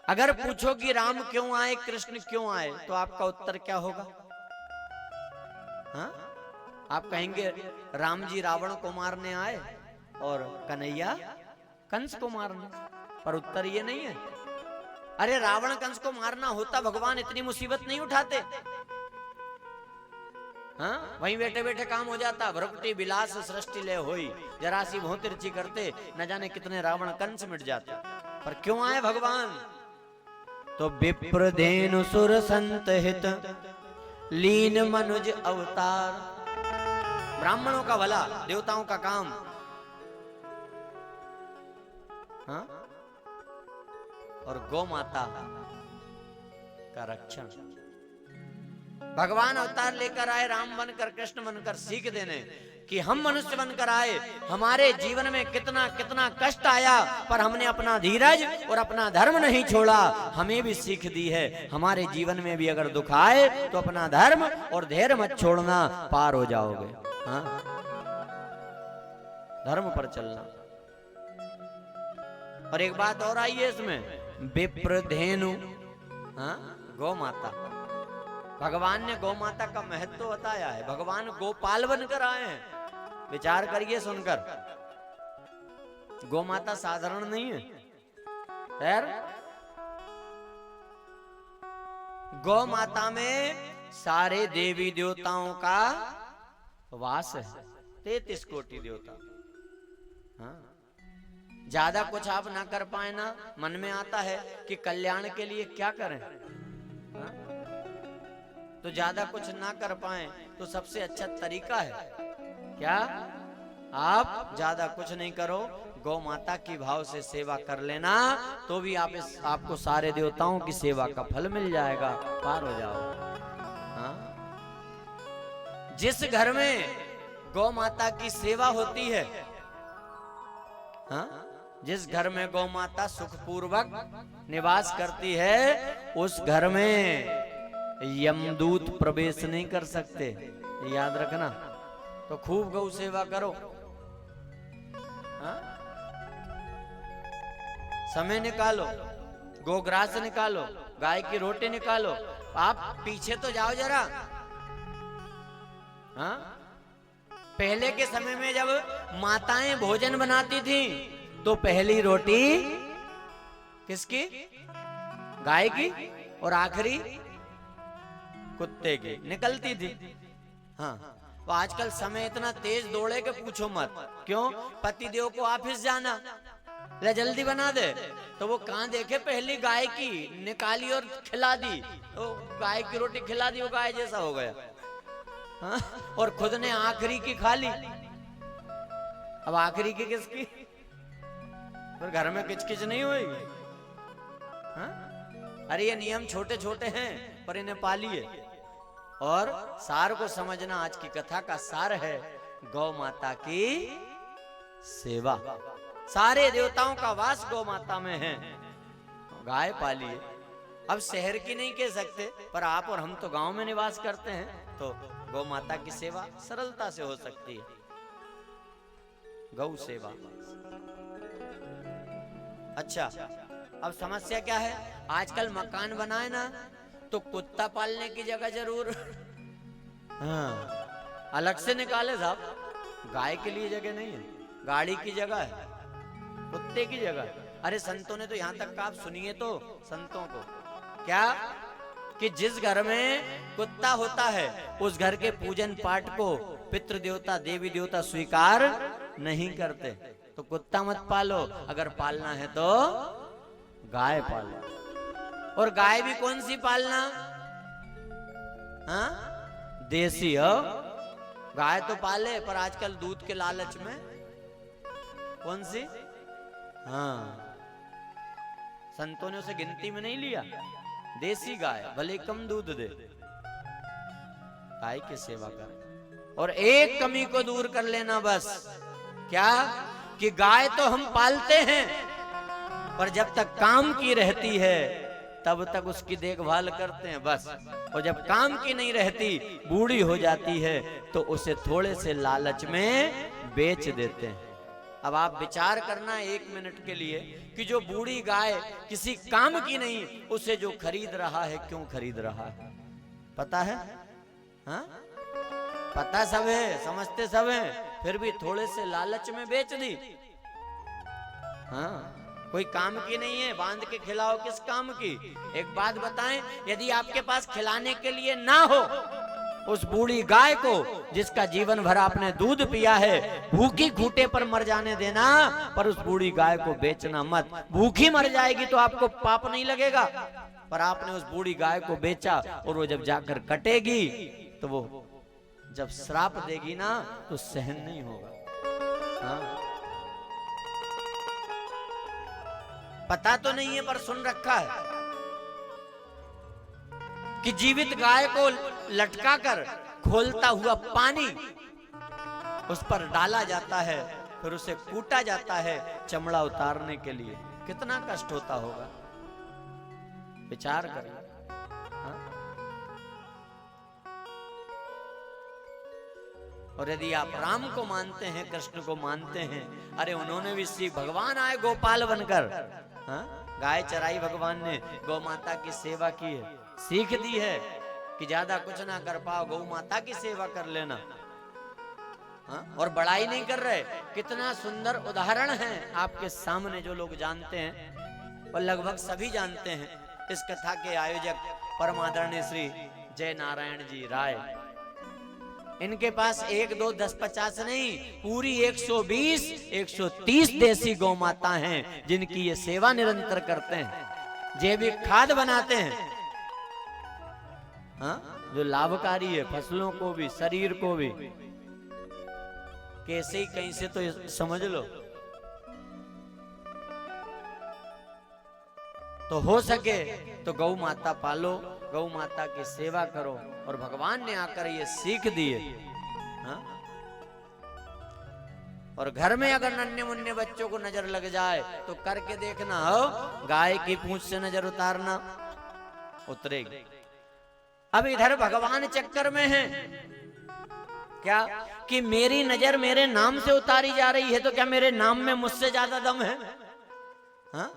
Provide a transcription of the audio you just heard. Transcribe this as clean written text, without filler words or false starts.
अगर पूछो कि राम क्यों आए, कृष्ण क्यों आए, तो आपका उत्तर क्या होगा? हाँ? आप कहेंगे राम जी रावण को मारने आए और कन्हैया कंस को मारने, पर उत्तर ये नहीं है। अरे रावण कंस को मारना होता, भगवान इतनी मुसीबत नहीं उठाते। हाँ, वहीं बैठे बैठे काम हो जाता। भ्रकुटी विलास सृष्टि ले होई, जरा सी भों तिरछी करते, न जाने कितने रावण कंस मिट जाते। पर क्यों आए भगवान? तो विप्र धेनु सुर संत हित लीन मनुज अवतार। ब्राह्मणों का भला, देवताओं का काम। हाँ? और गौ माता का रक्षण। भगवान अवतार लेकर आए, राम बनकर कृष्ण बनकर, सीख देने कि हम मनुष्य बनकर आए, हमारे जीवन में कितना कितना कष्ट आया, पर हमने अपना धीरज और अपना धर्म नहीं छोड़ा। हमें भी सीख दी है, हमारे जीवन में भी अगर दुख आए तो अपना धर्म और धैर्य मत छोड़ना, पार हो जाओगे। हाँ? धर्म पर चलना। और एक बात और आई है इसमें, विप्र धेनु, हाँ, गौ माता। भगवान ने गौ माता का महत्व बताया है। भगवान गोपाल बनकर आए हैं। विचार करिए सुनकर, गौ माता साधारण नहीं है। खैर, गौ माता में सारे देवी देवताओं का वास है, 33 कोटि देवता। हाँ, ज्यादा कुछ आप ना कर पाए ना, मन में आता है कि कल्याण के लिए क्या करें, हाँ? तो ज्यादा कुछ ना कर पाए तो सबसे अच्छा तरीका है क्या? आप ज्यादा कुछ नहीं करो, गौ माता की भाव से सेवा कर लेना, तो भी आपको सारे देवताओं की सेवा का फल मिल जाएगा, पार हो जाओ। हाँ? जिस घर में गौ माता की सेवा होती है, हाँ? जिस घर में गौ माता सुखपूर्वक निवास करती है, उस घर में यमदूत प्रवेश नहीं कर सकते, याद रखना। तो खूब गौ सेवा करो। हाँ? समय निकालो, गोग्रास निकालो, गाय की रोटी निकालो। आप पीछे तो जाओ जरा। हाँ? पहले के समय में जब माताएं भोजन बनाती थी, तो पहली रोटी किसकी? गाय की, और आखिरी कुत्ते की निकलती थी। हाँ, तो आजकल समय इतना तेज दौड़े के पूछो मत। क्यों? पतिदेव को ऑफिस जाना, ले जल्दी बना दे, तो वो कहां देखे, पहली गाय की निकाली और खिला दी, तो गाय की रोटी खिला दी, वो गाय जैसा हो गया। हाँ? और खुद ने आखिरी की खा ली। अब आखिरी की किसकी? पर घर में किचकिच नहीं होगी। हाँ? अरे ये नियम छोटे छोटे हैं, पर इन्हें पालिए। और सार को समझना, आज की कथा का सार है गौ माता की सेवा। सारे देवताओं का वास गौ माता में है, गाय पालिए। अब शहर की नहीं कह सकते, पर आप और हम तो गांव में निवास करते हैं, तो गौ माता की सेवा सरलता से हो सकती है। गौ सेवा। अच्छा, अब समस्या क्या है? आजकल मकान बनाए ना, तो कुत्ता पालने की जगह जरूर हाँ, अलग से निकाले साहब। गाय के लिए जगह नहीं है, गाड़ी की जगह है, कुत्ते की जगह। अरे संतों ने तो यहां तक कहा, आप सुनिए तो संतों को, क्या कि जिस घर में कुत्ता होता है, उस घर के पूजन पाठ को पितृ देवता देवी देवता स्वीकार नहीं करते। तो कुत्ता मत पालो, अगर पालना है तो गाय पालो। और गाय भी कौन सी पालना? हाँ? देसी हो। गाय तो पाले, पर आजकल दूध के लालच में कौन सी? हाँ, संतों ने उसे गिनती में नहीं लिया। देसी गाय भले कम दूध दे, गाय की सेवा कर। और एक कमी को दूर कर लेना बस, क्या कि गाय तो हम पालते हैं, पर जब तक काम की रहती है तब तक उसकी देखभाल करते हैं बस। और जब काम की नहीं रहती, बूढ़ी हो जाती है, तो उसे थोड़े से लालच में बेच देते हैं। अब आप विचार करना 1 मिनट के लिए कि जो बूढ़ी गाय किसी काम की नहीं, उसे जो खरीद रहा है क्यों खरीद रहा है? पता है? हाँ, पता सब है, समझते सब है, फिर भी थोड़े से लालच में बेच दी। हाँ, कोई काम की नहीं है, बांध के खिलाओ किस काम की? एक बात बताएं, यदि आपके पास खिलाने के लिए ना हो, उस बूढ़ी गाय को जिसका जीवन भर आपने दूध पिया है, भूखी खूंटे पर मर जाने देना, पर उस बूढ़ी गाय को बेचना मत। भूखी मर जाएगी तो आपको पाप नहीं लगेगा, पर आपने उस बूढ़ी गाय को बेचा और वो जब जाकर कटेगी तो वो जब श्राप देगी ना तो सहन नहीं होगा। हाँ, पता तो नहीं है पर सुन रखा है कि जीवित गाय को लटका कर खोलता हुआ पानी उस पर डाला जाता है, फिर उसे कूटा जाता है चमड़ा उतारने के लिए। कितना कष्ट होता होगा, विचार करें। हाँ? और यदि आप राम को मानते हैं, कृष्ण को मानते हैं, अरे उन्होंने भी सीख, भगवान आए गोपाल बनकर। हाँ? गाय चराई भगवान ने, गौ माता की सेवा की है, सीख दी है कि ज्यादा कुछ ना कर पाओ, गौ माता की सेवा कर लेना। हाँ? और बड़ाई नहीं कर रहे, कितना सुंदर उदाहरण है आपके सामने जो लोग जानते हैं और लगभग सभी जानते हैं। इस कथा के आयोजक परम आदरणीय श्री जय नारायण जी राय, इनके पास 1, 2, 10, 50 नहीं, पूरी 120, 130 देसी गौ माता हैं जिनकी ये सेवा निरंतर करते हैं, जैविक खाद बनाते हैं। हाँ? जो लाभकारी है फसलों को भी, शरीर को भी। कैसे ही कहीं से तो समझ लो। तो हो सके तो गौ माता पालो, गौ माता की सेवा करो। और भगवान ने आकर ये सीख दी है। हाँ? और घर में अगर नन्हे मुन्ने बच्चों को नजर लग जाए तो करके देखना, हो गाय की पूंछ से नजर उतारना, उतरेगी। अब इधर भगवान चक्कर में है क्या कि मेरी नजर मेरे नाम से उतारी जा रही है, तो क्या मेरे नाम में मुझसे ज्यादा दम है? हाँ?